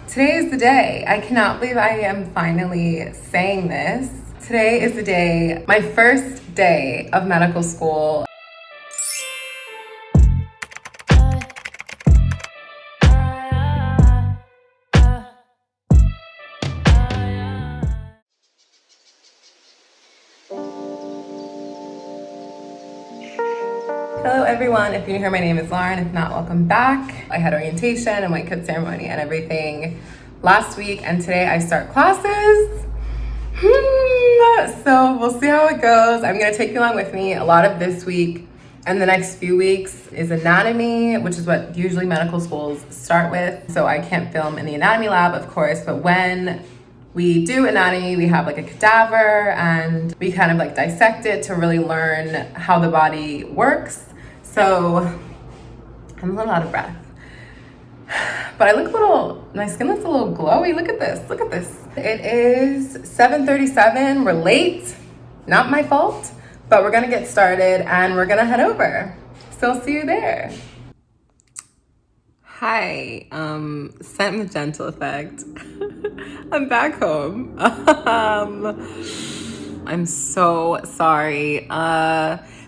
Today is the day. I cannot believe I am finally saying this. Today is the day, my first day of medical school. Hello everyone, if you're new here, my name is Lauren. If not, welcome back. I had orientation and white coat ceremony and everything last week, and today I start classes. So we'll see how it goes. I'm gonna take you along with me. A lot of this week and the next few weeks is anatomy, which is what usually medical schools start with. So I can't film in the anatomy lab, of course, but when we do anatomy, we have like a cadaver and we kind of like dissect it to really learn how the body works. So I'm a little out of breath, but I look a little, my skin looks a little glowy. Look at this, look at this. It is 7:37, we're late, not my fault, but we're gonna get started and we're gonna head over. So I'll see you there. Hi, scent magenta effect. I'm back home. I'm so sorry.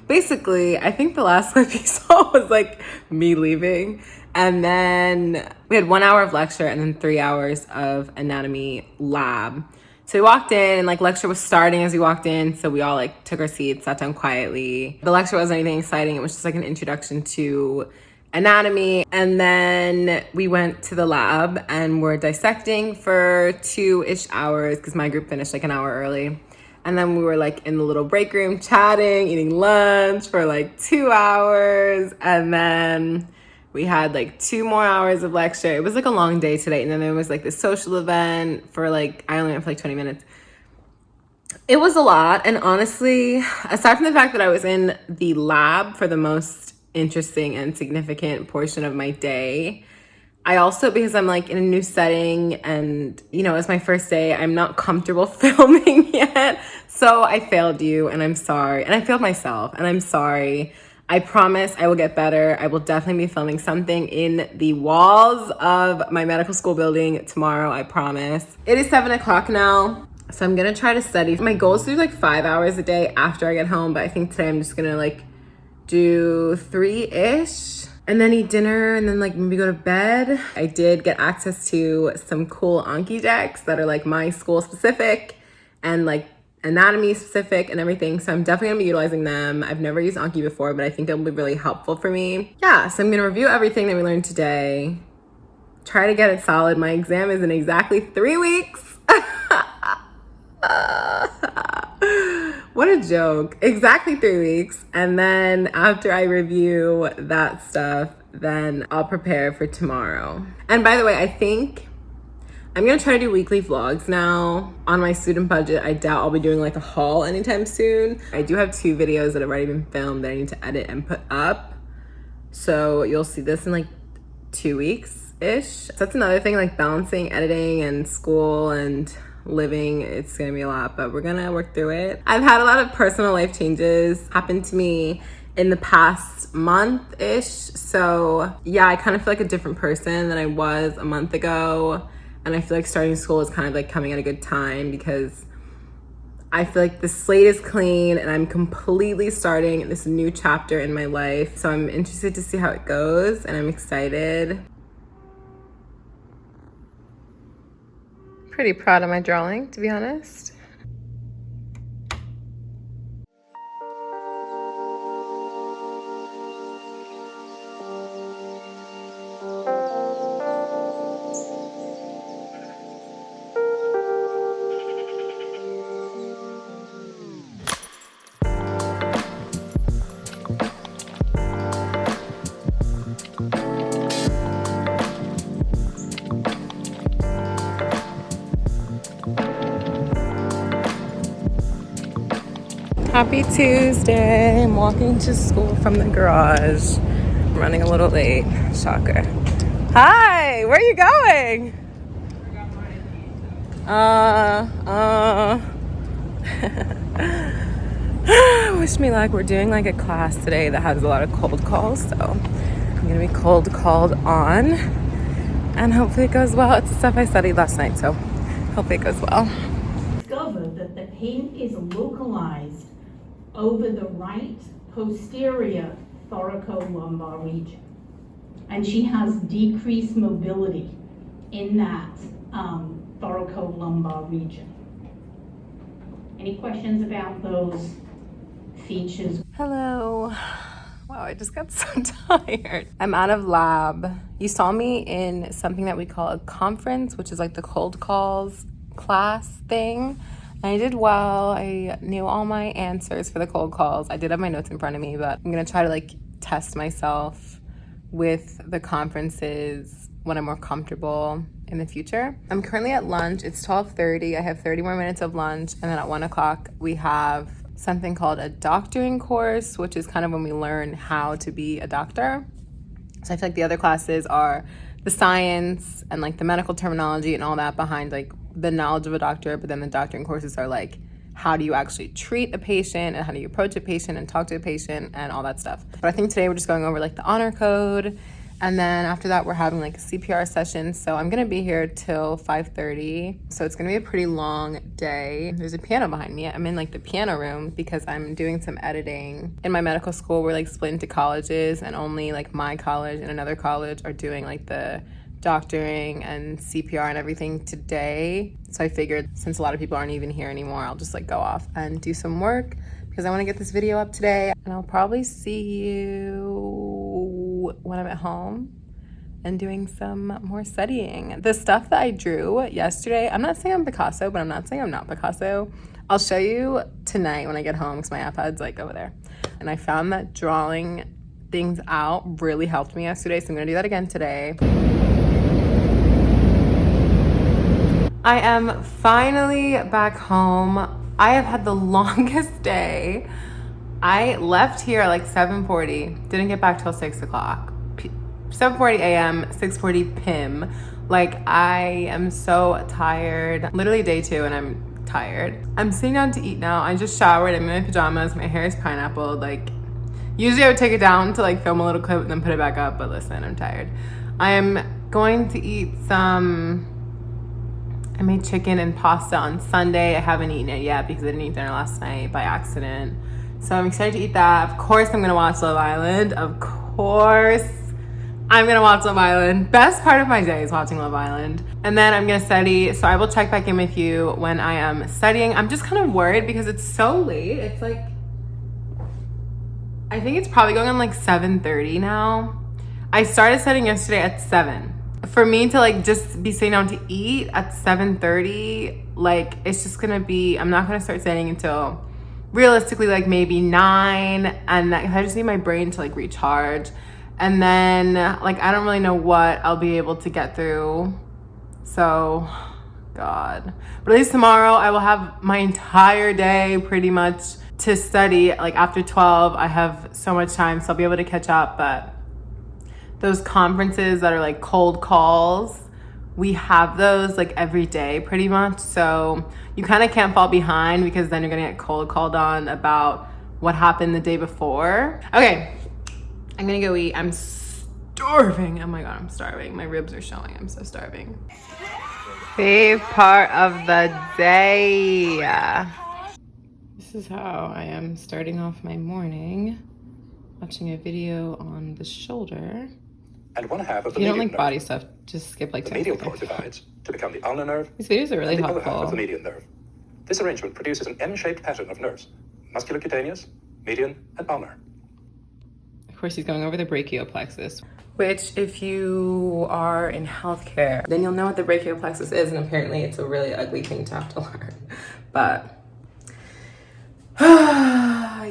Basically, I think the last clip you saw was like me leaving. And then we had 1 hour of lecture and then 3 hours of anatomy lab. So we walked in and like lecture was starting as we walked in. So we all like took our seats, sat down quietly. The lecture wasn't anything exciting. It was just like an introduction to anatomy. And then we went to the lab and we're dissecting for 2-ish hours because my group finished like an hour early. And then we were like in the little break room chatting, eating lunch for like 2 hours. And then we had like 2 more hours of lecture. It was like a long day today. And then there was like this social event for like, I only went for like 20 minutes. It was a lot. And honestly, aside from the fact that I was in the lab for the most interesting and significant portion of my day, I also, because I'm like in a new setting and, you know, it's my first day, I'm not comfortable filming yet. So I failed you and I'm sorry. And I failed myself and I'm sorry. I promise I will get better. I will definitely be filming something in the walls of my medical school building tomorrow, I promise. It is 7 o'clock now, so I'm gonna try to study. My goal is to do like 5 hours a day after I get home, but I think today I'm just gonna like do 3-ish. And then eat dinner and then like maybe go to bed. I did get access to some cool Anki decks that are like my school specific and like anatomy specific and everything. So I'm definitely gonna be utilizing them. I've never used Anki before, but I think it'll be really helpful for me. Yeah, so I'm gonna review everything that we learned today. Try to get it solid. My exam is in exactly 3 weeks. What a joke. Exactly 3 weeks. And then after I review that stuff, then I'll prepare for tomorrow. And by the way, I think I'm gonna try to do weekly vlogs now on my student budget. I doubt I'll be doing like a haul anytime soon. I do have 2 videos that have already been filmed that I need to edit and put up. So you'll see this in like 2 weeks-ish. So that's another thing, like balancing editing and school and living. It's gonna be a lot, but we're gonna work through it. I've had a lot of personal life changes happen to me in the past month-ish. So yeah, I kind of feel like a different person than I was a month ago. And I feel like starting school is kind of like coming at a good time because I feel like the slate is clean and I'm completely starting this new chapter in my life. So I'm interested to see how it goes and I'm excited. Pretty proud of my drawing, to be honest. Happy Tuesday. I'm walking to school from the garage. I'm running a little late. Shocker. Hi, where are you going? Wish me luck. We're doing like a class today that has a lot of cold calls, so I'm gonna be cold called on. and hopefully it goes well. It's the stuff I studied last night, so hopefully it goes well. Discovered that the pain is localized over the right posterior thoracolumbar region. And she has decreased mobility in that thoracolumbar region. Any questions about those features? Hello. Wow, I just got so tired. I'm out of lab. You saw me in something that we call a conference, which is like the cold calls class thing. And I did well. I knew all my answers for the cold calls. I did have my notes in front of me, but I'm gonna try to like test myself with the conferences when I'm more comfortable in the future. I'm currently at lunch. It's 12:30. I have 30 more minutes of lunch, and then at 1 o'clock we have something called a doctoring course, which is kind of when we learn how to be a doctor. So I feel like the other classes are the science and like the medical terminology and all that behind like the knowledge of a doctor, but then the doctoring courses are like how do you actually treat a patient and how do you approach a patient and talk to a patient and all that stuff. But I think today we're just going over like the honor code, and then after that we're having like a CPR session. So I'm gonna be here till 5:30. So it's gonna be a pretty long day. There's a piano behind me. I'm in like the piano room because I'm doing some editing. In my medical school, we're like split into colleges, and only like my college and another college are doing like the doctoring and CPR and everything today. So I figured since a lot of people aren't even here anymore, I'll just like go off and do some work because I want to get this video up today. And I'll probably see you when I'm at home and doing some more studying. The stuff that I drew yesterday, I'm not saying I'm Picasso, but I'm not saying I'm not Picasso. I'll show you tonight when I get home because my iPad's like over there. And I found that drawing things out really helped me yesterday, so I'm gonna do that again today. I am finally back home. I have had the longest day. I left here at like 7:40, didn't get back till 6 o'clock. 7:40 a.m., 6:40 p.m. Like I am so tired. Literally day 2 and I'm tired. I'm sitting down to eat now. I just showered, I'm in my pajamas, my hair is pineapple. Like usually I would take it down to like film a little clip and then put it back up, but listen, I'm tired. I am going to eat I made chicken and pasta on Sunday. I haven't eaten it yet because I didn't eat dinner last night by accident. So I'm excited to eat that. Of course, I'm gonna watch Love Island. Of course, I'm gonna watch Love Island. Best part of my day is watching Love Island. And then I'm gonna study. So I will check back in with you when I am studying. I'm just kind of worried because it's so late. It's like, I think it's probably going on like 7:30 now. I started studying yesterday at 7. For me to like just be sitting down to eat at 7:30, like it's just gonna be, I'm not gonna start studying until realistically like maybe 9, and that I just need my brain to like recharge. And then like I don't really know what I'll be able to get through. So God. But at least tomorrow I will have my entire day pretty much to study. Like after 12, I have so much time, so I'll be able to catch up. But those conferences that are like cold calls, we have those like every day pretty much. So you kind of can't fall behind because then you're gonna get cold called on about what happened the day before. Okay, I'm gonna go eat. I'm starving. Oh my God, I'm starving. My ribs are showing. I'm so starving. Fave part of the day. This is how I am starting off my morning, watching a video on the shoulder. And one half of the if you don't median like body nerve. stuff, just skip like the 10 medial seconds. cord divides to become the ulnar nerve. These videos are really and the other half helpful. of the median nerve. This arrangement produces an M-shaped pattern of nerves: musculocutaneous, median, and ulnar. Of course, he's going over the brachial plexus, which if you are in healthcare, then you'll know what the brachial plexus is, and apparently it's a really ugly thing to have to learn. But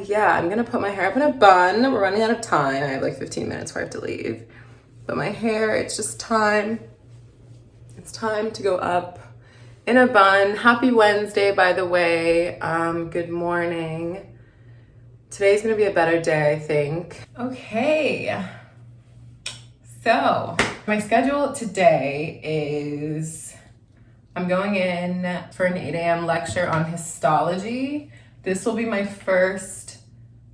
yeah, I'm gonna put my hair up in a bun. We're running out of time. I have like 15 minutes before I have to leave. But my hair, it's just time. It's time to go up in a bun. Happy Wednesday, by the way. Good morning. Today's gonna be a better day, I think. Okay. So my schedule today is I'm going in for an 8 a.m. lecture on histology. This will be my first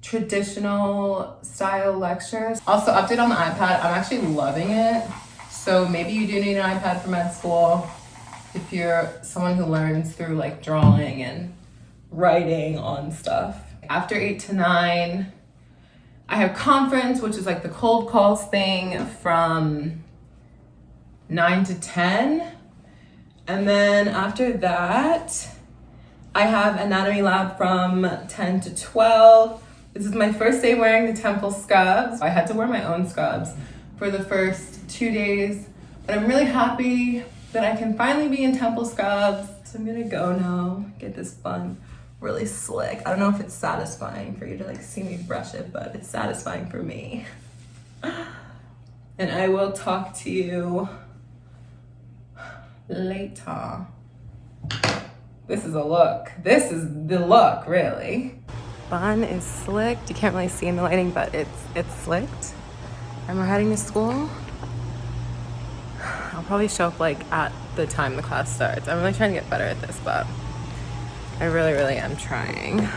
traditional style lecture. Also, update on the iPad. I'm actually loving it So maybe you do need an iPad for med school if you're someone who learns through like drawing and writing on stuff. After 8 to 9, I have conference, which is like the cold calls thing from 9 to 10. And then after that, I have anatomy lab from 10 to 12. This is my first day wearing the temple scrubs. I had to wear my own scrubs for the first 2 days, but I'm really happy that I can finally be in temple scrubs. So I'm gonna go now, get this bun really slick. I don't know if it's satisfying for you to like see me brush it, but it's satisfying for me. And I will talk to you later. This is a look. This is the look, really. Bun is slicked. You can't really see in the lighting, but it's slicked. And we're heading to school. I'll probably show up like at the time the class starts. I'm really trying to get better at this, but I really, really am trying.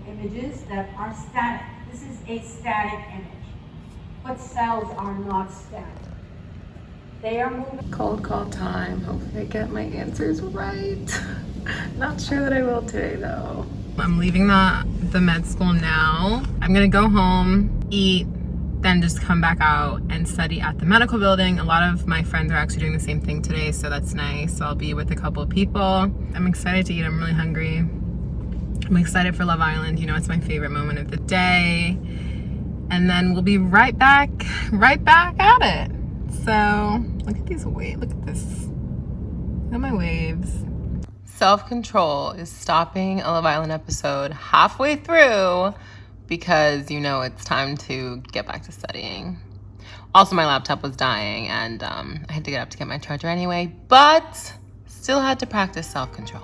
Images that are static. This is a static image. But cells are not static. They are moving. Cold call time. Hopefully I get my answers right. Not sure that I will today though. I'm leaving the med school now. I'm gonna go home, eat, then just come back out and study at the medical building. A lot of my friends are actually doing the same thing today, so that's nice. I'll be with a couple of people. I'm excited to eat. I'm really hungry. I'm excited for Love Island. You know, it's my favorite moment of the day. And then we'll be right back at it. So look at these waves. Look at this. Look at my waves. Self-control is stopping a Love Island episode halfway through because you know it's time to get back to studying. Also, my laptop was dying and I had to get up to get my charger anyway, but still had to practice self-control.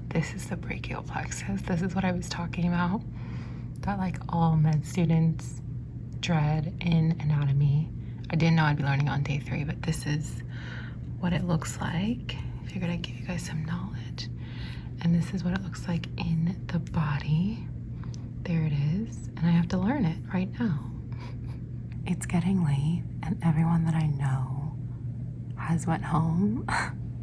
This is the brachial plexus. This is what I was talking about, that like all med students dread in anatomy. I didn't know I'd be learning on day 3, but this is what it looks like. Figured I'd give you guys some knowledge. And this is what it looks like in the body. There it is. And I have to learn it right now. It's getting late and everyone that I know has went home.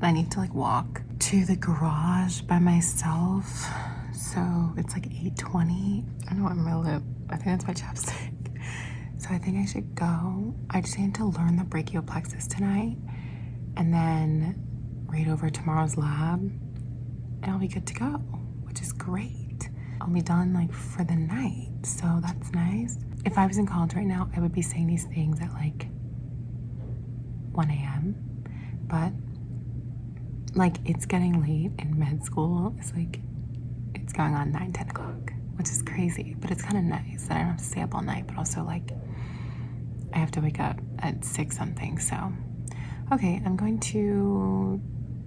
I need to like walk to the garage by myself. So it's like 8:20. I don't know what my lip. I think that's my chapstick. So I think I should go. I just need to learn the brachial plexus tonight and then read over tomorrow's lab and I'll be good to go, which is great. I'll be done like for the night. So that's nice. If I was in college right now, I would be saying these things at like 1 a.m. But like it's getting late in med school. It's like it's going on 9-10 o'clock, which is crazy, but it's kind of nice that I don't have to stay up all night, but also like I have to wake up at 6 something. So okay, I'm going to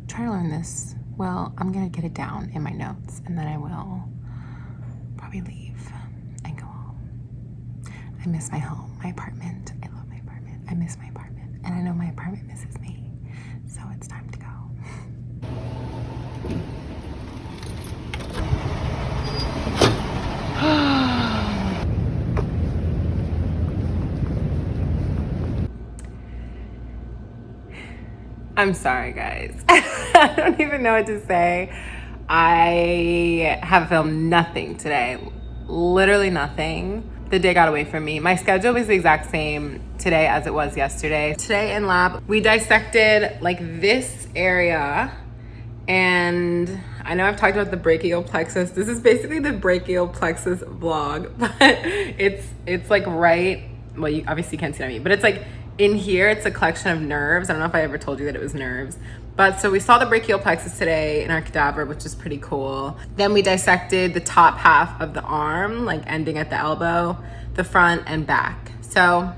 try to learn this. Well, I'm gonna get it down in my notes and then I will probably leave and go home. I miss my home, my apartment. I love my apartment. I miss my apartment and I know my apartment misses me, so it's time to go. I'm sorry, guys. I don't even know what to say. I have filmed nothing today. Literally nothing. The day got away from me. My schedule was the exact same today as it was yesterday. Today in lab, we dissected like this area, and I know I've talked about the brachial plexus. This is basically the brachial plexus vlog, but it's like right, well, you obviously can't see it on me, but it's like in here, it's a collection of nerves. I don't know if I ever told you that it was nerves. But so we saw the brachial plexus today in our cadaver, which is pretty cool. Then we dissected the top half of the arm, like ending at the elbow, the front and back. So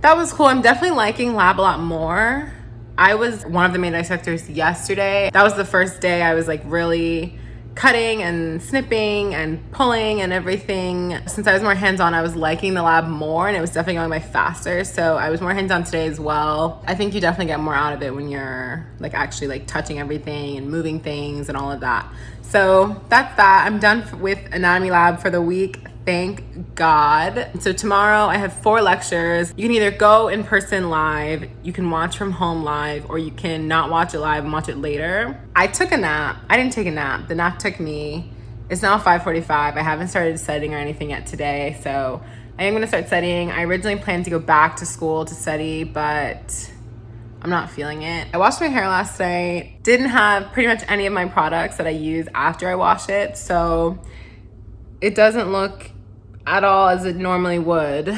that was cool. I'm definitely liking lab a lot more. I was one of the main dissectors yesterday. That was the first day I was like really cutting and snipping and pulling and everything. Since I was more hands-on, I was liking the lab more, and it was definitely going by faster. So I was more hands-on today as well. I think you definitely get more out of it when you're like actually like touching everything and moving things and all of that. So that's that. I'm done with anatomy lab for the week. Thank God. So tomorrow I have 4 lectures. You can either go in person live, you can watch from home live, or you can not watch it live and watch it later. I took a nap. I didn't take a nap. The nap took me. It's now 5:45. I haven't started studying or anything yet today, so I am gonna start studying. I originally planned to go back to school to study, but I'm not feeling it. I washed my hair last night. Didn't have pretty much any of my products that I use after I wash it, so it doesn't look at all as it normally would.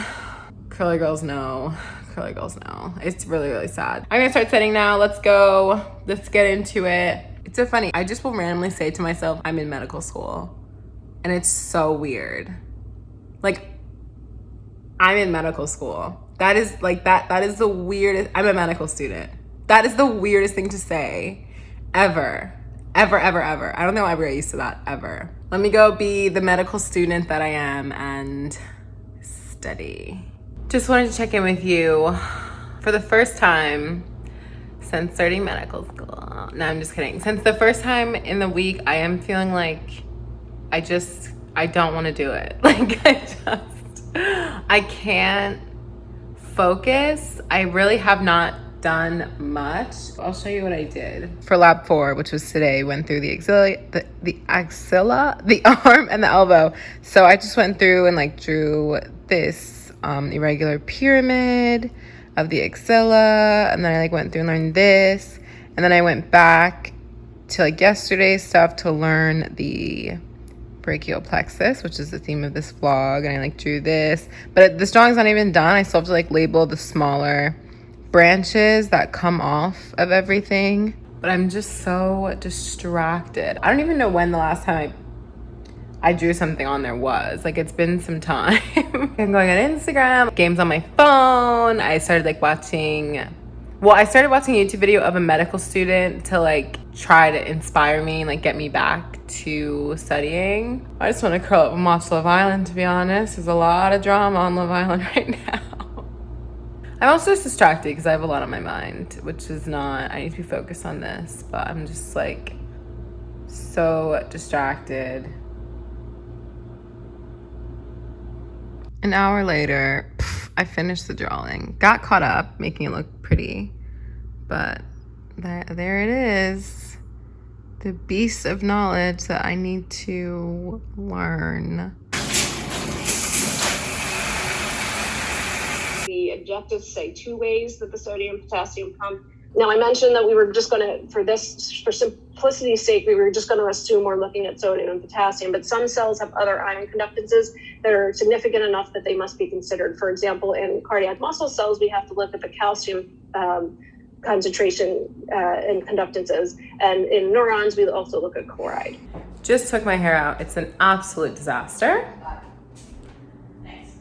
Curly girls know. Curly girls know. It's really, really sad. I'm gonna start setting now. Let's go. Let's get into it. It's so funny. I just will randomly say to myself, I'm in medical school. And it's so weird. Like, I'm in medical school. That is like, that is the weirdest. I'm a medical student. That is the weirdest thing to say ever. Ever, ever, ever. I don't know why we're used to that, ever. Let me go be the medical student that I am and study. Just wanted to check in with you for the first time since starting medical school. No, I'm just kidding. Since the first time in the week, I am feeling like I don't want to do it. Like I can't focus. I really have not done much. I'll show you what I did. For lab 4, which was today, went through the axilla, the arm, and the elbow. So I just went through and like drew this irregular pyramid of the axilla, and then I like went through and learned this, and then I went back to like yesterday's stuff to learn the brachial plexus, which is the theme of this vlog, and I like drew this. But this drawing's not even done. I still have to like label the smaller branches that come off of everything. But I'm just so distracted. I don't even know when the last time I drew something on there was. Like, it's been some time. I'm going on Instagram, games on my phone. I started like watching, well, I started watching a YouTube video of a medical student to like try to inspire me and like get me back to studying. I just want to curl up and watch Love Island, to be honest. There's a lot of drama on Love Island right now. I'm also just distracted because I have a lot on my mind, which is not, I need to be focused on this, but I'm just like so distracted. An hour later, I finished the drawing. Got caught up, making it look pretty, but there it is. The beast of knowledge that I need to learn. The objectives say 2 ways that the sodium potassium pump. Now I mentioned that we were just going to, for simplicity's sake, we were just going to assume we're looking at sodium and potassium, but some cells have other ion conductances that are significant enough that they must be considered. For example, in cardiac muscle cells, we have to look at the calcium concentration and conductances. And in neurons, we also look at chloride. Just took my hair out. It's an absolute disaster. Thanks.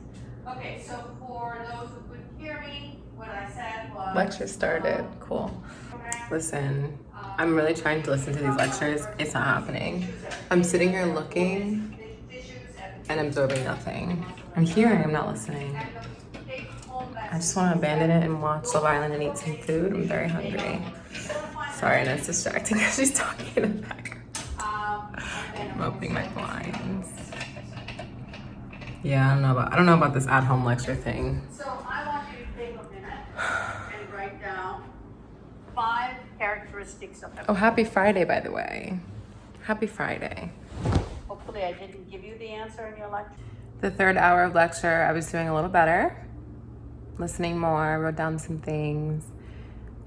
Okay, so for those who couldn't hear me, what I said was... Lecture started. Cool. Listen, I'm really trying to listen to these lectures. It's not happening. I'm sitting here looking and absorbing nothing. I'm hearing, I'm not listening. I just want to abandon it and watch Love Island and eat some food. I'm very hungry. Sorry, and it's distracting because she's talking in the background. I'm opening my blinds. Yeah, I don't know about this at-home lecture thing. So I want you to take a minute and write down 5 characteristics of Oh, happy Friday, by the way. Happy Friday. Hopefully I didn't give you the answer in your lecture. The 3rd hour of lecture, I was doing a little better. Listening more, wrote down some things.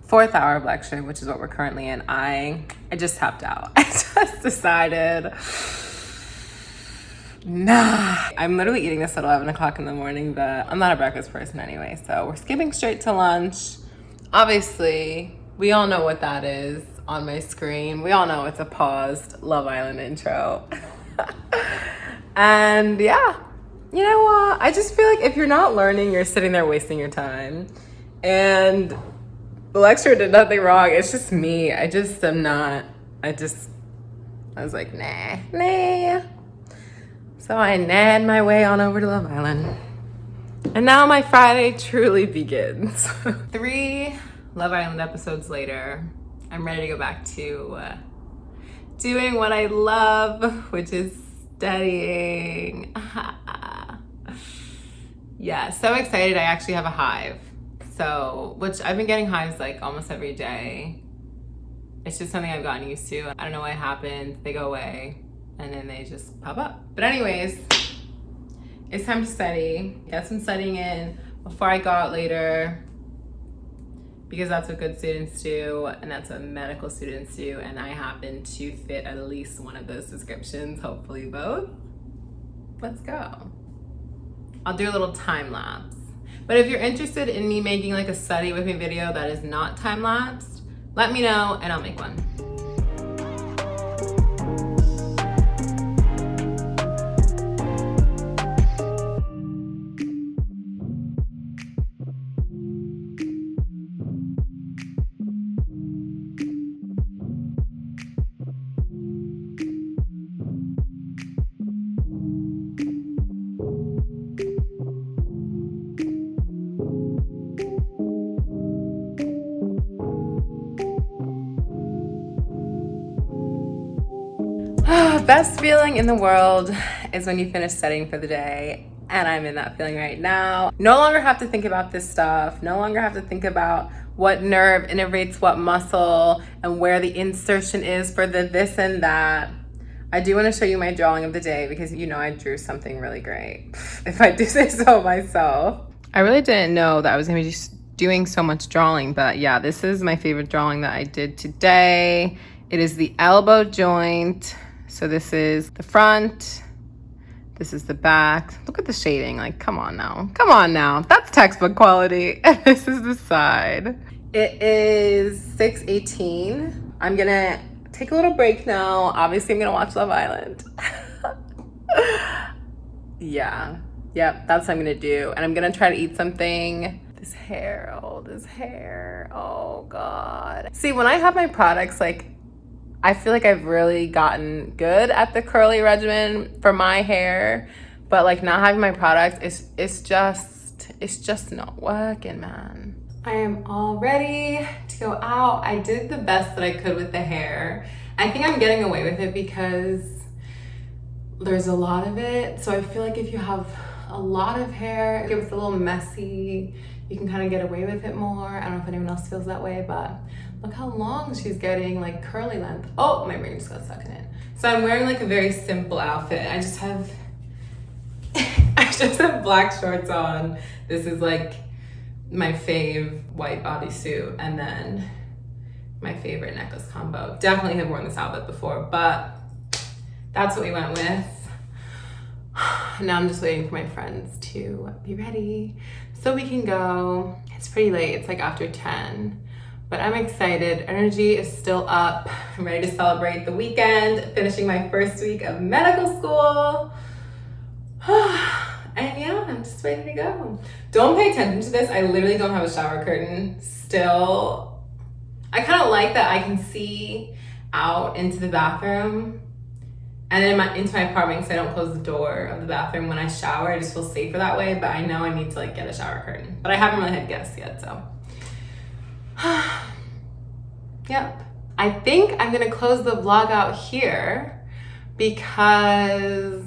4th hour of lecture, which is what we're currently in, I just tapped out. I just decided Nah. I'm literally eating this at 11 o'clock in the morning, but I'm not a breakfast person anyway, so we're skipping straight to lunch. Obviously, we all know what that is on my screen. We all know it's a paused Love Island intro. And yeah, you know what? I just feel like if you're not learning, you're sitting there wasting your time. And the lecturer did nothing wrong. It's just me. I just am not. I was like, nah. So I nagged my way on over to Love Island. And now my Friday truly begins. 3 Love Island episodes later, I'm ready to go back to doing what I love, which is studying. Yeah, so excited. I actually have a hive. So, which I've been getting hives like almost every day. It's just something I've gotten used to. I don't know what happened. They go away and then they just pop up. But anyways, it's time to study. Get some studying in before I go out later, because that's what good students do and that's what medical students do. And I happen to fit at least one of those descriptions, hopefully both. Let's go. I'll do a little time lapse. But if you're interested in me making like a study with me video that is not time lapsed, let me know and I'll make one. Best feeling in the world is when you finish studying for the day, and I'm in that feeling right now. No longer have to think about this stuff. No longer have to think about what nerve innervates what muscle and where the insertion is for the this and that. I do want to show you my drawing of the day because you know I drew something really great, if I do say so myself. I really didn't know that I was going to be just doing so much drawing, but yeah, this is my favorite drawing that I did today. It is the elbow joint. So this is the front, this is the back. Look at the shading, like, come on now. That's textbook quality. And this is the side. It is 6:18. I'm gonna take a little break now. Obviously, I'm gonna watch Love Island. Yeah, yep, that's what I'm gonna do. And I'm gonna try to eat something. This hair, oh God. See, when I have my products, like, I feel like I've really gotten good at the curly regimen for my hair, but like not having my products, it's just not working, man. I am all ready to go out. I did the best that I could with the hair. I think I'm getting away with it because there's a lot of it. So I feel like if you have a lot of hair, if it's a little messy, you can kind of get away with it more. I don't know if anyone else feels that way, but look how long she's getting, like curly length. Oh, my ring just got stuck in it. So I'm wearing like a very simple outfit. I just have black shorts on. This is like my fave white bodysuit, and then my favorite necklace combo. Definitely have worn this outfit before, but that's what we went with. Now I'm just waiting for my friends to be ready so we can go. It's pretty late, it's like after 10, but I'm excited. Energy is still up. I'm ready to celebrate the weekend, finishing my first week of medical school. And yeah, I'm just ready to go. Don't pay attention to this. I literally don't have a shower curtain still. I kind of like that I can see out into the bathroom and then into my apartment, so I don't close the door of the bathroom when I shower. I just feel safer that way, but I know I need to like get a shower curtain. But I haven't really had guests yet, so. Yep. I think I'm gonna close the vlog out here because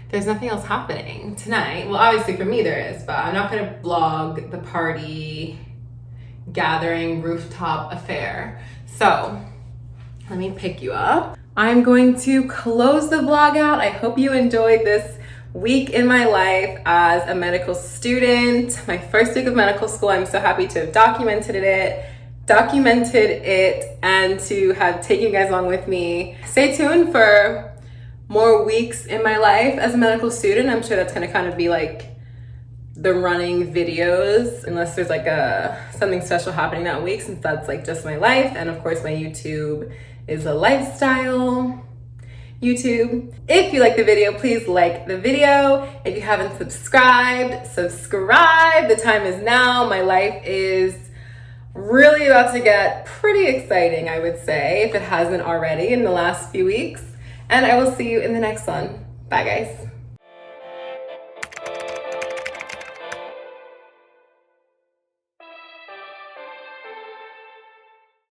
there's nothing else happening tonight. Well, obviously for me there is, but I'm not gonna vlog the party, gathering, rooftop affair. So let me pick you up. I'm going to close the vlog out. I hope you enjoyed this week in my life as a medical student. My first week of medical school. I'm so happy to have documented it and to have taken you guys along with me. Stay tuned for more weeks in my life as a medical student. I'm sure that's gonna kind of be like the running videos, unless there's like something special happening that week, since that's like just my life. And of course my YouTube is a lifestyle YouTube. If you like the video, please like the video. If you haven't subscribed, subscribe. The time is now. My life is really about to get pretty exciting, I would say, if it hasn't already in the last few weeks. And I will see you in the next one. Bye, guys.